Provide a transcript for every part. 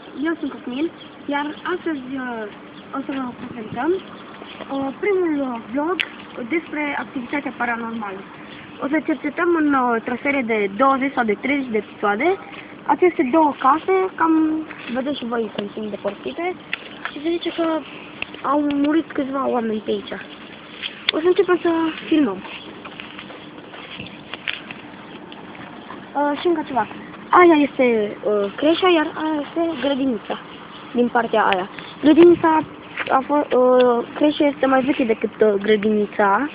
Eu sunt Cosmin, iar astăzi o să vă prezentăm primul vlog despre activitatea paranormală. O să cercetăm în trasere de 20 sau de 30 de episoade aceste două case, cam vedeți și voi cum sunt depărțite, și se zice că au murit câțiva oameni pe aici. O să începem să filmăm. Și încă ceva. Aia este creșa, iar aia este grădinița din partea aia. Grădinița creșa este mai veche decât grădinița.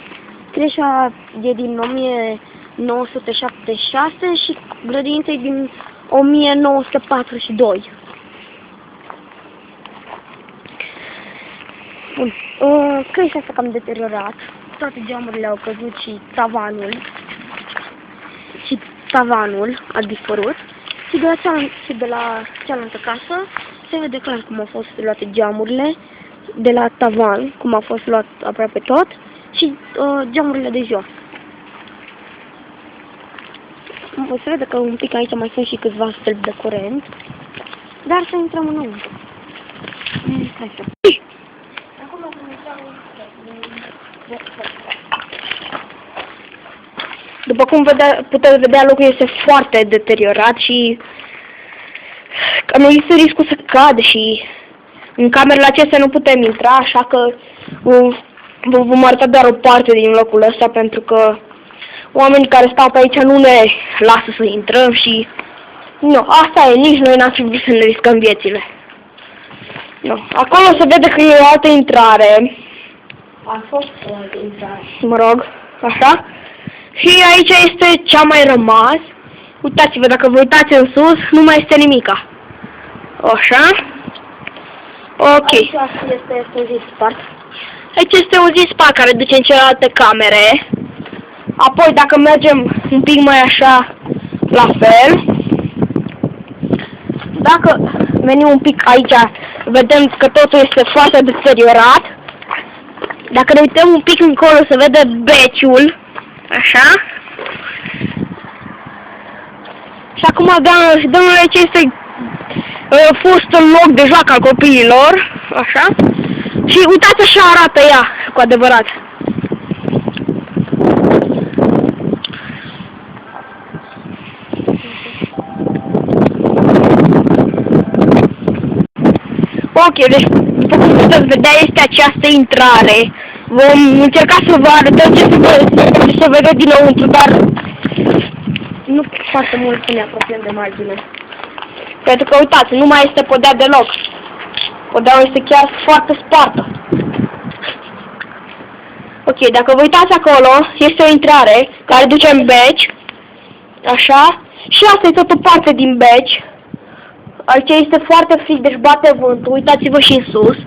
Creșa e din 1976 și grădinița e din 1942. Bun. Creșa s-a cam deteriorat. Toate geamurile au căzut și tavanul a dispărut. Și de la cealaltă casă se vede clar cum au fost luate geamurile de la tavan, cum a fost luat aproape tot, și geamurile de jos. Se vede că un pic aici mai sunt și câțiva stâlpi de curent, dar să intrăm înăuntru. După cum puteți vedea, locul este foarte deteriorat și cam există riscul să cadă și în camerele acestea nu putem intra, așa că vom arăta doar o parte din locul ăsta, pentru că oamenii care stau pe aici nu ne lasă să intrăm și nu, asta e, nici noi n-am fi vrut să ne riscăm viețile. Nu. Acolo se vede că e o altă intrare. A fost o altă intrare. Mă rog, așa. Și aici este cea mai rămas. Uitați-vă, dacă vă uitați în sus, nu mai este nimica. Așa. Ok. Aici este un zid spart. Aici este un zid spart care duce în celelalte camere. Apoi, dacă mergem un pic mai așa, la fel. Dacă venim un pic aici, vedem că totul este foarte deteriorat. Dacă ne uităm un pic încolo, se vede beciul. Așa. Și acum, domnule, ce este fost un loc de joacă al copiilor. Așa. Și uitați, așa arată ea, cu adevărat. Ok, deci, după cum puteți vedea, este această intrare. Vom încerca să vă arătăm ce se vede dinăuntru, dar nu foarte mult să ne apropiem de margine. Pentru că, uitați, nu mai este podea deloc. Podeaua este chiar foarte spartă. Ok, dacă vă uitați acolo, este o intrare care duce în beci. Așa. Și asta e tot o parte din beci. Aici este foarte frig, deci bate vântul. Uitați-vă și în sus.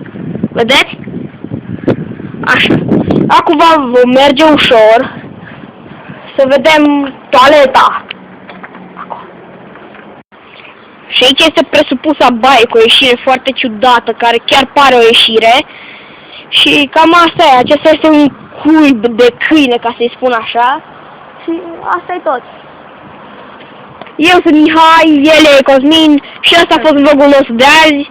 Vedeți? Așa. Acum vom merge ușor să vedem toaleta. Și aici este presupusa baie cu o ieșire foarte ciudată, care chiar pare o ieșire. Și cam asta e. Acesta este un cuib de câine, ca să-i spun așa. Și asta e tot. Eu sunt Mihai, el e Cosmin și asta a fost vlogul nostru de azi.